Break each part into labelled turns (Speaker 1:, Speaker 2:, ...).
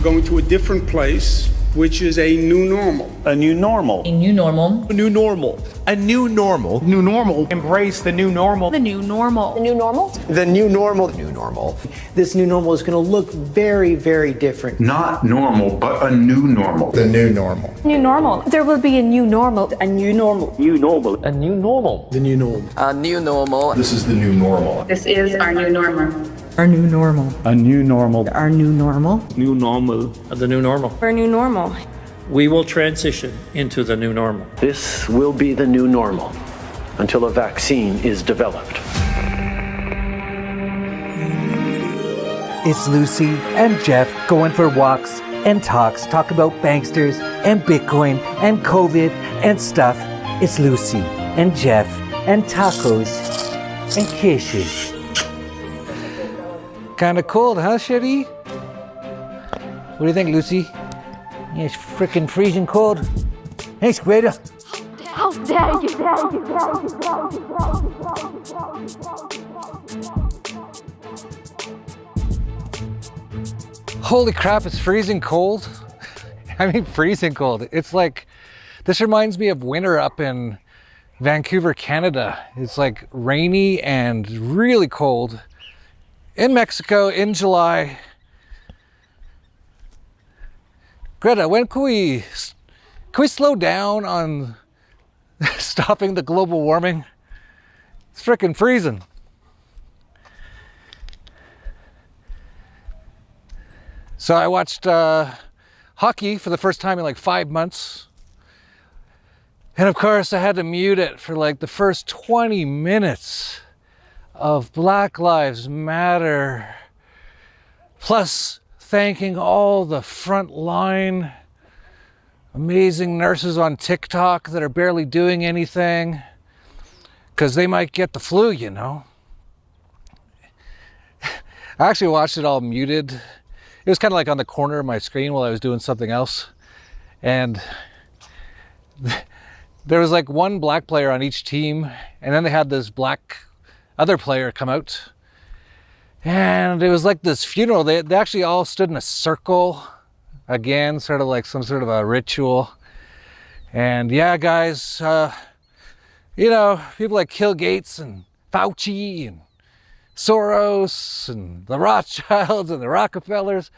Speaker 1: going to a different place, which is a new normal.
Speaker 2: A new normal.
Speaker 3: A new normal.
Speaker 4: A new normal.
Speaker 5: A new normal.
Speaker 4: New normal.
Speaker 6: Embrace the new normal.
Speaker 7: The new normal.
Speaker 8: The new normal.
Speaker 9: The new normal.
Speaker 5: New normal.
Speaker 9: This new normal is going to look very, very different.
Speaker 10: Not normal, but a new normal.
Speaker 11: The new normal.
Speaker 8: New normal. There will be a new normal.
Speaker 9: A new normal.
Speaker 2: New normal.
Speaker 6: A new normal.
Speaker 9: The new normal.
Speaker 5: A new normal.
Speaker 11: This is the new normal.
Speaker 7: This is our new normal.
Speaker 3: Our new normal.
Speaker 2: A new normal.
Speaker 3: Our new normal.
Speaker 4: New normal.
Speaker 6: The new normal.
Speaker 8: Our new normal.
Speaker 6: We will transition into the new normal.
Speaker 12: This will be the new normal until a vaccine is developed.
Speaker 13: It's Lucy and Jeff going for walks and talks, talk about banksters and Bitcoin and COVID and stuff. It's Lucy and Jeff and tacos and kisses. Kinda cold, huh, Sherry? What do you think, Lucy? Yeah, it's freaking freezing cold. Thanks, Greta.
Speaker 8: How dare you?
Speaker 13: Holy crap, it's freezing cold. I mean, freezing cold. It's like, this reminds me of winter up in Vancouver, Canada. It's like rainy and really cold. In Mexico, in July. Greta, when can we slow down on stopping the global warming? It's frickin' freezing. So I watched hockey for the first time in like 5 months. And of course I had to mute it for like the first 20 minutes of Black Lives Matter. Plus thanking all the frontline amazing nurses on TikTok that are barely doing anything because they might get the flu, you know. I actually watched it all muted. It was kind of like on the corner of my screen while I was doing something else. And there was like one black player on each team, and then they had this black other player come out. And it was like this funeral. They actually all stood in a circle again, sort of like some sort of a ritual. And yeah, guys, you know, people like Bill Gates and Fauci and Soros and the Rothschilds and the Rockefellers,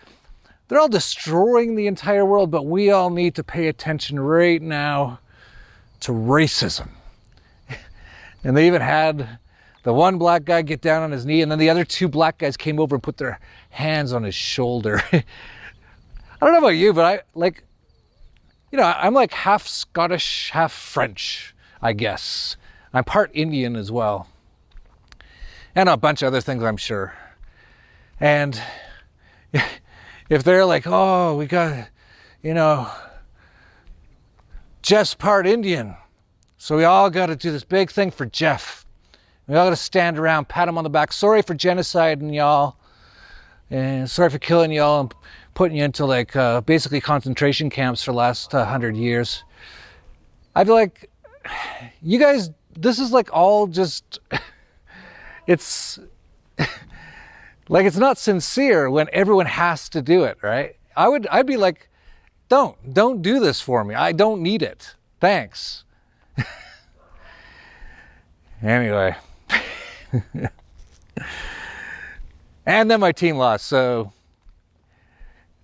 Speaker 13: they're all destroying the entire world, but we all need to pay attention right now to racism. And they even had the one black guy get down on his knee, and then the other two black guys came over and put their hands on his shoulder. I don't know about you, but I like, you know, I'm like half Scottish, half French, I guess. I'm part Indian as well. And a bunch of other things, I'm sure. And if they're like, oh, we got, you know, Jeff's part Indian, so we all got to do this big thing for Jeff. We all got to stand around, pat him on the back. Sorry for genocide and y'all, and sorry for killing y'all and putting you into like basically concentration camps for the last 100 years. I'd be like, you guys, this is like all just, it's like, it's not sincere when everyone has to do it, right? I'd be like, don't do this for me. I don't need it. Thanks. Anyway. And then my team lost, so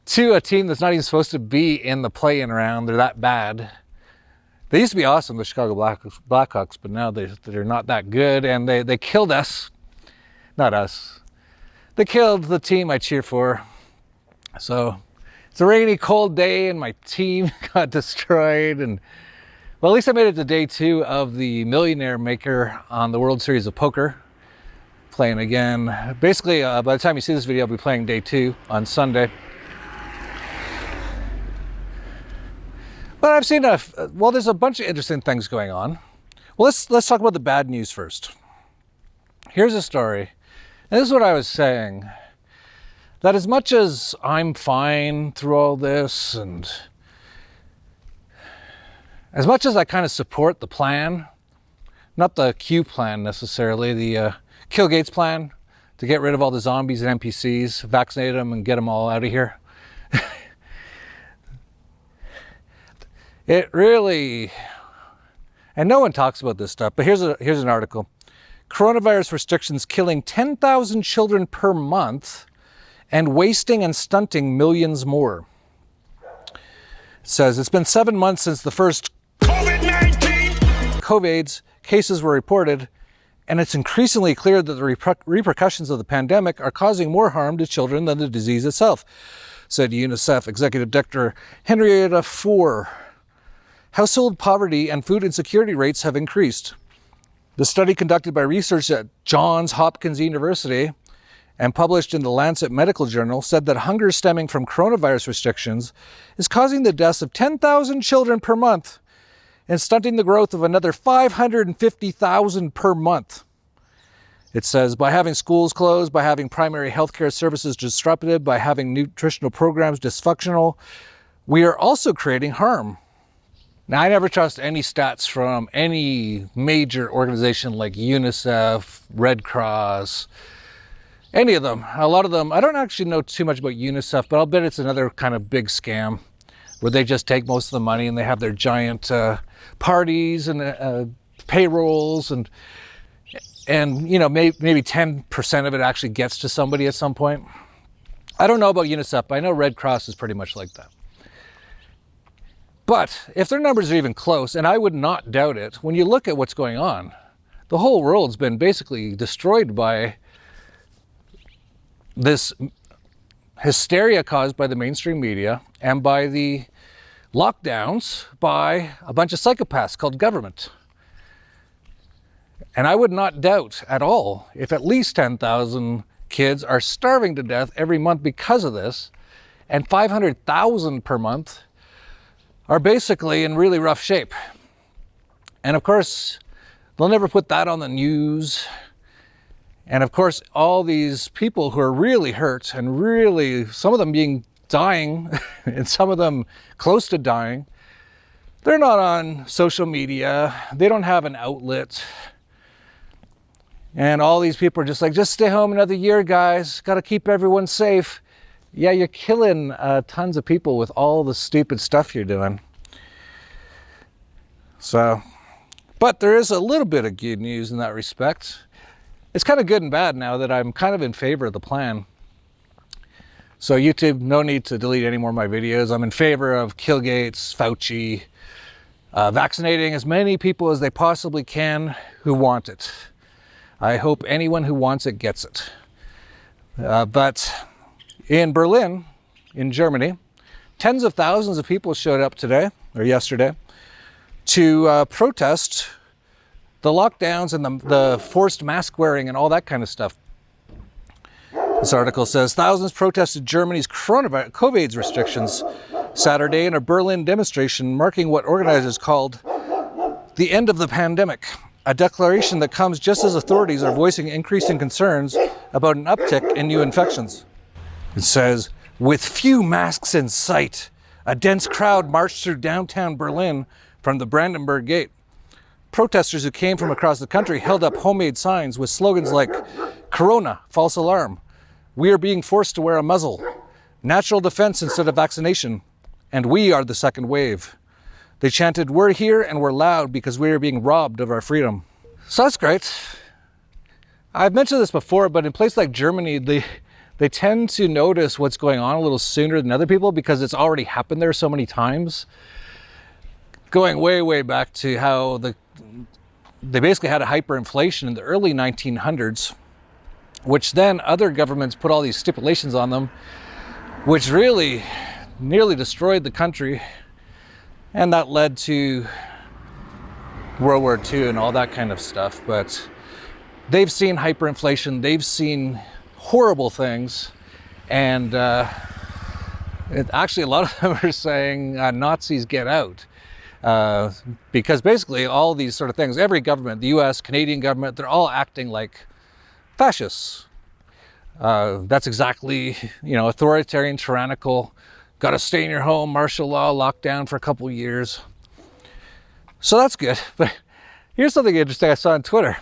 Speaker 13: to a team that's not even supposed to be in the play-in round. They're that bad. They used to be awesome, the Chicago Blackhawks, but now they're not that good, and they killed us. Not us. They killed the team I cheer for. So it's a rainy, cold day, and my team got destroyed. And well, at least I made it to day 2 of the Millionaire Maker on the World Series of Poker. Playing again. Basically, by the time you see this video, I'll be playing day 2 on Sunday. But I've seen well, there's a bunch of interesting things going on. Well, let's talk about the bad news first. Here's a story. And this is what I was saying. That as much as I'm fine through all this, and as much as I kind of support the plan, not the Q plan necessarily, the Kill Gates plan to get rid of all the zombies and NPCs, vaccinate them and get them all out of here. It really, and no one talks about this stuff, but here's an article. Coronavirus restrictions killing 10,000 children per month and wasting and stunting millions more. It says it's been 7 months since the first COVID cases were reported, and it's increasingly clear that the repercussions of the pandemic are causing more harm to children than the disease itself, said UNICEF Executive Director Henrietta Fore. Household poverty and food insecurity rates have increased. The study, conducted by research at Johns Hopkins University and published in the Lancet Medical Journal, said that hunger stemming from coronavirus restrictions is causing the deaths of 10,000 children per month and stunting the growth of another 550,000 per month. It says, by having schools closed, by having primary healthcare services disrupted, by having nutritional programs dysfunctional, we are also creating harm. Now, I never trust any stats from any major organization like UNICEF, Red Cross, any of them. A lot of them, I don't actually know too much about UNICEF, but I'll bet it's another kind of big scam where they just take most of the money and they have their giant parties and payrolls and you know, maybe 10% of it actually gets to somebody at some point. I don't know about UNICEF, but I know Red Cross is pretty much like that. But if their numbers are even close, and I would not doubt it, when you look at what's going on, the whole world's been basically destroyed by this hysteria caused by the mainstream media and by the lockdowns by a bunch of psychopaths called government. And I would not doubt at all if at least 10,000 kids are starving to death every month because of this, and 500,000 per month are basically in really rough shape. And of course, they'll never put that on the news. And of course, all these people who are really hurt and really, some of them dying and some of them close to dying, they're not on social media. They don't have an outlet. And all these people are just like, just stay home another year, guys. Got to keep everyone safe. Yeah, you're killing tons of people with all the stupid stuff you're doing. So, but there is a little bit of good news in that respect. It's kind of good and bad now that I'm kind of in favor of the plan. So YouTube, no need to delete any more of my videos. I'm in favor of Kill Gates, Fauci, vaccinating as many people as they possibly can who want it. I hope anyone who wants it gets it. But in Berlin, in Germany, tens of thousands of people showed up today, or yesterday, to protest the lockdowns and the forced mask wearing and all that kind of stuff. This article says thousands protested Germany's COVID restrictions Saturday in a Berlin demonstration marking what organizers called the end of the pandemic, a declaration that comes just as authorities are voicing increasing concerns about an uptick in new infections. It says, with few masks in sight, a dense crowd marched through downtown Berlin from the Brandenburg Gate. Protesters who came from across the country held up homemade signs with slogans like, Corona, false alarm, we are being forced to wear a muzzle, natural defense instead of vaccination, and we are the second wave. They chanted, we're here and we're loud because we are being robbed of our freedom. So that's great. I've mentioned this before, but in places like Germany, they tend to notice what's going on a little sooner than other people because it's already happened there so many times. Going way, way back to how they basically had a hyperinflation in the early 1900s, which then other governments put all these stipulations on them, which really nearly destroyed the country. And that led to World War II and all that kind of stuff. But they've seen hyperinflation, they've seen horrible things. And actually a lot of them are saying Nazis get out. Because basically all these sort of things, every government, the US, Canadian government, they're all acting like fascists. That's exactly, authoritarian, tyrannical, got to stay in your home, martial law, lockdown for a couple of years. So that's good. But here's something interesting I saw on Twitter.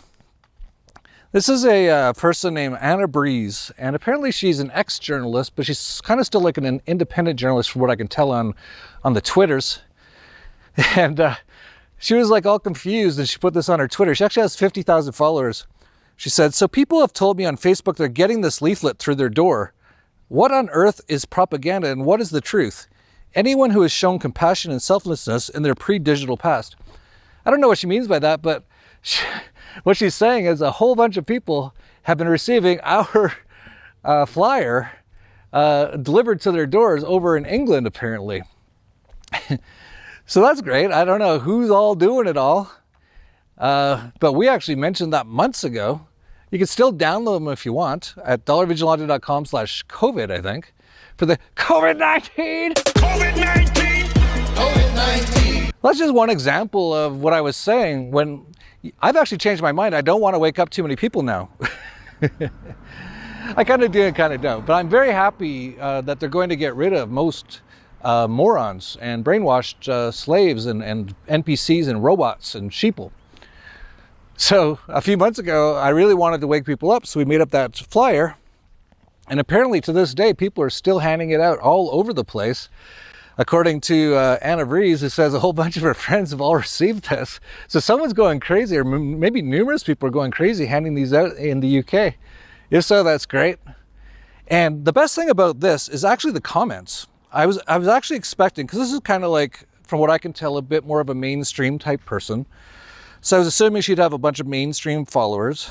Speaker 13: This is a person named Anna Breeze, and apparently she's an ex-journalist, but she's kind of still like an independent journalist from what I can tell on the Twitters. And she was like all confused, and she put this on her Twitter. She actually has 50,000 followers. She said, "So people have told me on Facebook they're getting this leaflet through their door. What on earth is propaganda and what is the truth? Anyone who has shown compassion and selflessness in their pre-digital past." I don't know what she means by that, but what she's saying is a whole bunch of people have been receiving our flyer delivered to their doors over in England, apparently. So that's great. I don't know who's all doing it all, but we actually mentioned that months ago. You can still download them if you want at dollarvigilante.com/COVID, I think, for the COVID-19. COVID-19. COVID-19. That's just one example of what I was saying when I've actually changed my mind. I don't want to wake up too many people now. I kind of do and kind of don't, but I'm very happy that they're going to get rid of most morons and brainwashed slaves and NPCs and robots and sheeple. So a few months ago, I really wanted to wake people up, so we made up that flyer. And apparently to this day, people are still handing it out all over the place. According to Anna Vries, who says a whole bunch of her friends have all received this. So someone's going crazy, or maybe numerous people are going crazy handing these out in the UK. If so, that's great. And the best thing about this is actually the comments. I was actually expecting, because this is kind of like, from what I can tell, a bit more of a mainstream type person. So I was assuming she'd have a bunch of mainstream followers.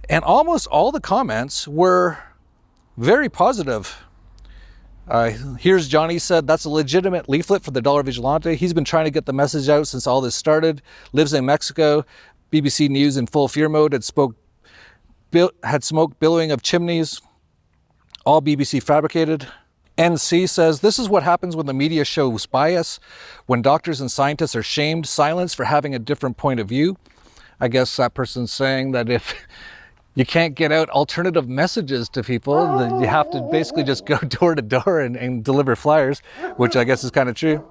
Speaker 13: And almost all the comments were very positive. Here's Johnny said, "That's a legitimate leaflet for the Dollar Vigilante. He's been trying to get the message out since all this started. Lives in Mexico. BBC News in full fear mode. Had smoke billowing of chimneys. All BBC fabricated." NC says, "This is what happens when the media shows bias, when doctors and scientists are shamed, silenced for having a different point of view." I guess that person's saying that if you can't get out alternative messages to people, then you have to basically just go door to door and deliver flyers, which I guess is kind of true.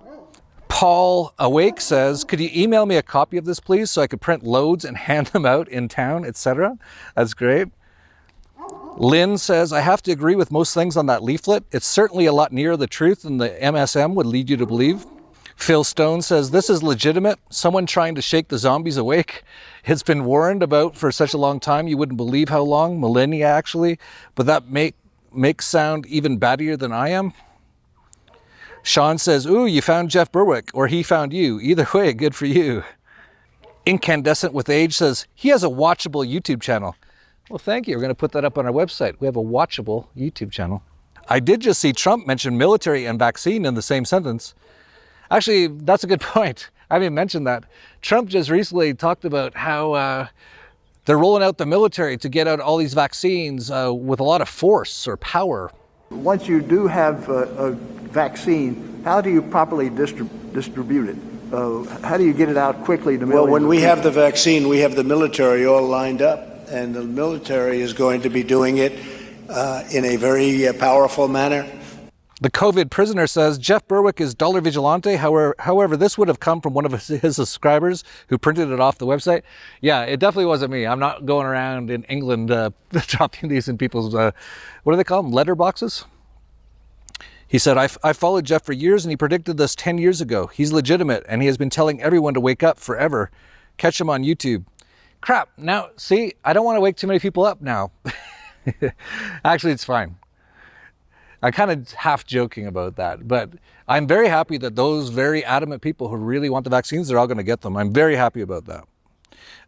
Speaker 13: Paul Awake says, "Could you email me a copy of this, please, so I could print loads and hand them out in town, etc." That's great. Lynn says, "I have to agree with most things on that leaflet. It's certainly a lot nearer the truth than the MSM would lead you to believe." Phil Stone says, "This is legitimate. Someone trying to shake the zombies awake. It's been warned about for such a long time, you wouldn't believe how long, millennia actually, but that makes sound even battier than I am." Sean says, "Ooh, you found Jeff Berwick, or he found you. Either way, good for you." Incandescent with Age says, "He has a watchable YouTube channel." Well, thank you. We're going to put that up on our website. We have a watchable YouTube channel. I did just see Trump mention military and vaccine in the same sentence. Actually, that's a good point. I haven't even mentioned that. Trump just recently talked about how they're rolling out the military to get out all these vaccines with a lot of force or power.
Speaker 2: Once you do have a vaccine, how do you properly distribute it? How do you get it out quickly to millions?
Speaker 4: Well, when we have the vaccine, we have the military all lined up. And the military is going to be doing it in a very powerful manner.
Speaker 13: The COVID prisoner says, "Jeff Berwick is Dollar Vigilante. However, this would have come from one of his subscribers who printed it off the website." Yeah, it definitely wasn't me. I'm not going around in England dropping these in people's, what do they call them, letter boxes? He said, I followed Jeff for years and he predicted this 10 years ago. He's legitimate and he has been telling everyone to wake up forever. Catch him on YouTube." Crap. Now, see, I don't want to wake too many people up now. Actually, it's fine. I'm kind of half joking about that, but I'm very happy that those very adamant people who really want the vaccines, they're all going to get them. I'm very happy about that.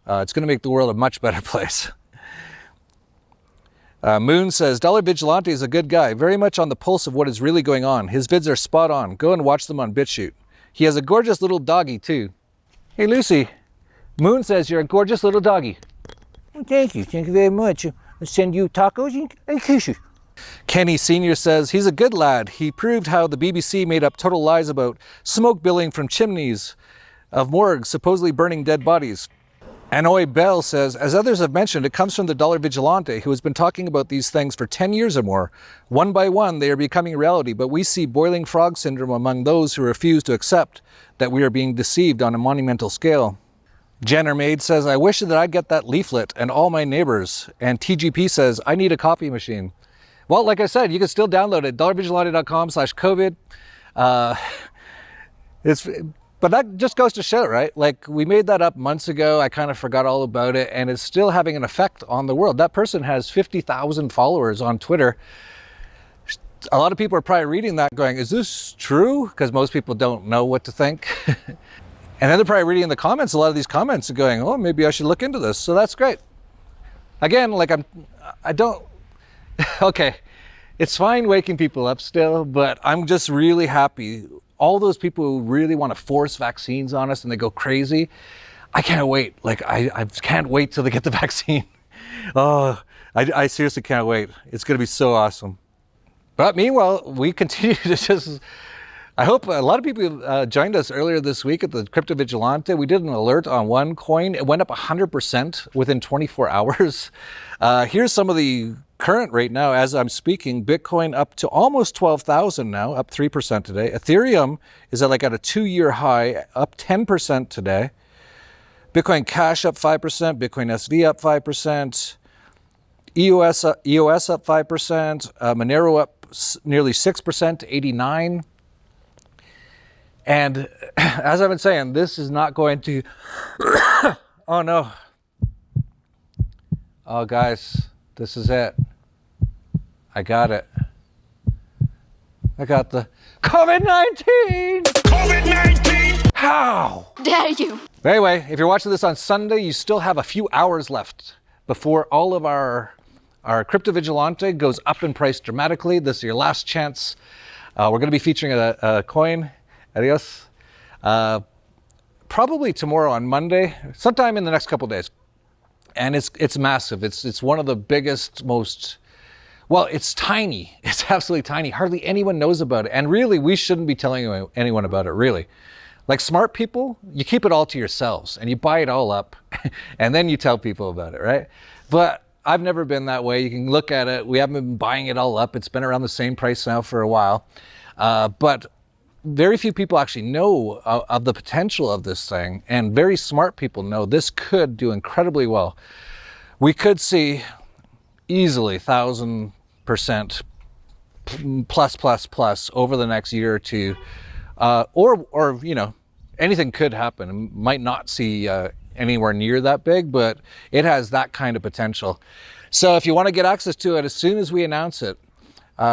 Speaker 13: It's going to make the world a much better place. Moon says, "Dollar Vigilante is a good guy, very much on the pulse of what is really going on. His vids are spot on. Go and watch them on BitChute. He has a gorgeous little doggy too." Hey, Lucy. Moon says, "You're a gorgeous little doggy." Well, thank you. Thank you very much. I'll send you tacos and kiss you. Kenny Sr. says, "He's a good lad. He proved how the BBC made up total lies about smoke billing from chimneys of morgues supposedly burning dead bodies." Anoy Bell says, "As others have mentioned, it comes from the Dollar Vigilante, who has been talking about these things for 10 years or more. One by one, they are becoming reality, but we see boiling frog syndrome among those who refuse to accept that we are being deceived on a monumental scale." Jenner Maid says, "I wish that I'd get that leaflet and all my neighbors." And TGP says, "I need a copy machine." Well, like I said, you can still download it, dollarvigilante.com/COVID. It's But that just goes to show, right? Like, we made that up months ago. I kind of forgot all about it, and it's still having an effect on the world. That person has 50,000 followers on Twitter. A lot of people are probably reading that going, is this true? Because most people don't know what to think. And then they're probably reading the comments, a lot of these comments are going, oh, maybe I should look into this. So that's great. Again, like okay, it's fine waking people up still, but I'm just really happy. All those people who really want to force vaccines on us and they go crazy, I can't wait. Like, I can't wait till they get the vaccine. Oh, I seriously can't wait. It's going to be so awesome. But meanwhile, we continue to just, I hope a lot of people joined us earlier this week at the Crypto Vigilante. We did an alert on one coin. It went up 100% within 24 hours. Here's some of the current rate now as I'm speaking. Bitcoin up to almost 12,000 now, up 3% today. Ethereum is at a 2-year high, up 10% today. Bitcoin Cash up 5%, Bitcoin SV up 5%, EOS up 5%, Monero up nearly 6% to 89. And as I've been saying, this is not going to, oh no. Oh guys, this is it. I got it. I got the COVID-19! COVID-19! How?
Speaker 8: Dare you?
Speaker 13: But anyway, if you're watching this on Sunday, you still have a few hours left before all of our Crypto Vigilante goes up in price dramatically. This is your last chance. We're going to be featuring a coin. Adios. Probably tomorrow on Monday, sometime in the next couple of days. And it's massive. It's one of the biggest, most, well, it's tiny. It's absolutely tiny. Hardly anyone knows about it. And really, we shouldn't be telling anyone about it, really. Like smart people, you keep it all to yourselves and you buy it all up and then you tell people about it, right? But I've never been that way. You can look at it. We haven't been buying it all up. It's been around the same price now for a while. But very few people actually know of the potential of this thing, and very smart people know this could do incredibly well. We could see easily 1,000% plus over the next year or two, or you know, anything could happen. Might not see anywhere near that big, but it has that kind of potential. So if you want to get access to it as soon as we announce it,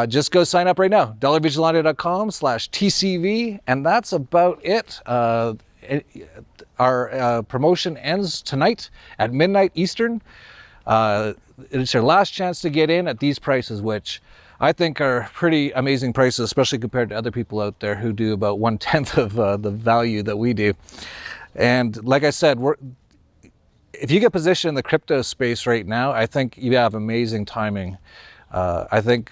Speaker 13: just go sign up right now, dollarvigilante.com/TCV, and that's about it. Our promotion ends tonight at midnight Eastern. It's your last chance to get in at these prices, which I think are pretty amazing prices, especially compared to other people out there who do about 1/10 of the value that we do. And like I said, if you get positioned in the crypto space right now, I think you have amazing timing. I think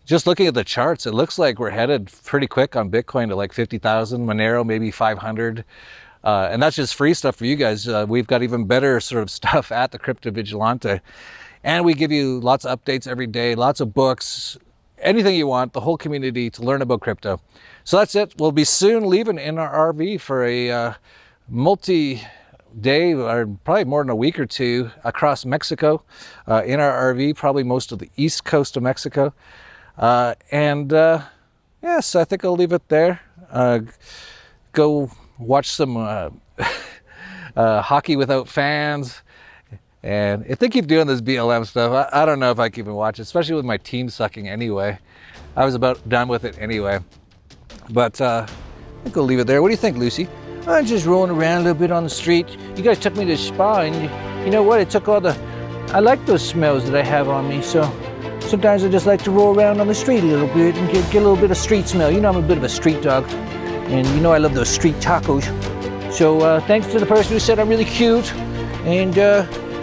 Speaker 13: just looking at the charts, it looks like we're headed pretty quick on Bitcoin to like 50,000, Monero maybe 500. And that's just free stuff for you guys. We've got even better sort of stuff at the Crypto Vigilante. And we give you lots of updates every day, lots of books, anything you want, the whole community to learn about crypto. So that's it. We'll be soon leaving in our RV for a multi-day, or probably more than a week or two, across Mexico in our RV, probably most of the east coast of Mexico. Yes, I think I'll leave it there. Go watch some hockey without fans. And if they keep doing this BLM stuff, I don't know if I can even watch it, especially with my team sucking anyway. I was about done with it anyway. But I think I'll leave it there. What do you think, Lucy? I'm just rolling around a little bit on the street. You guys took me to the spa, and you know what? It took all the... I like those smells that I have on me, so sometimes I just like to roll around on the street a little bit and get a little bit of street smell. You know, I'm a bit of a street dog, and you know I love those street tacos. So thanks to the person who said I'm really cute, and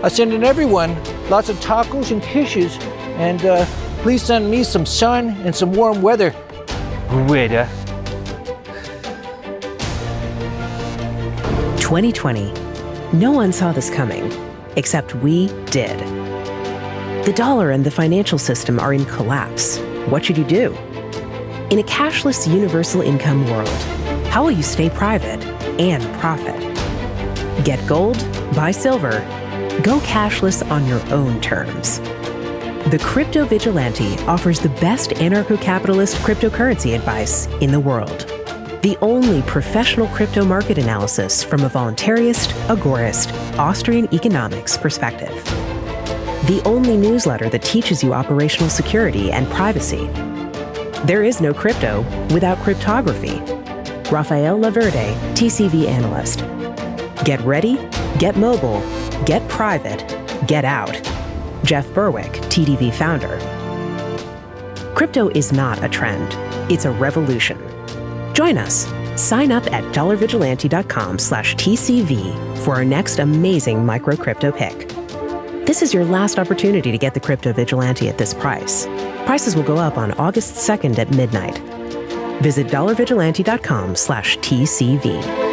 Speaker 13: I send in everyone lots of tacos and kisses, and please send me some sun and some warm weather. Weather.
Speaker 7: 2020. No one saw this coming, except we did. The dollar and the financial system are in collapse. What should you do? In a cashless universal income world, how will you stay private and profit? Get gold, buy silver, go cashless on your own terms. The Crypto Vigilante offers the best anarcho-capitalist cryptocurrency advice in the world. The only professional crypto market analysis from a voluntarist, agorist, Austrian economics perspective. The only newsletter that teaches you operational security and privacy. There is no crypto without cryptography. Rafael Laverde, TCV analyst. Get ready, get mobile, get private, get out. Jeff Berwick, TDV founder. Crypto is not a trend, it's a revolution. Join us. Sign up at dollarvigilante.com/TCV for our next amazing micro crypto pick. This is your last opportunity to get the Crypto Vigilante at this price. Prices will go up on August 2nd at midnight. Visit dollarvigilante.com/TCV.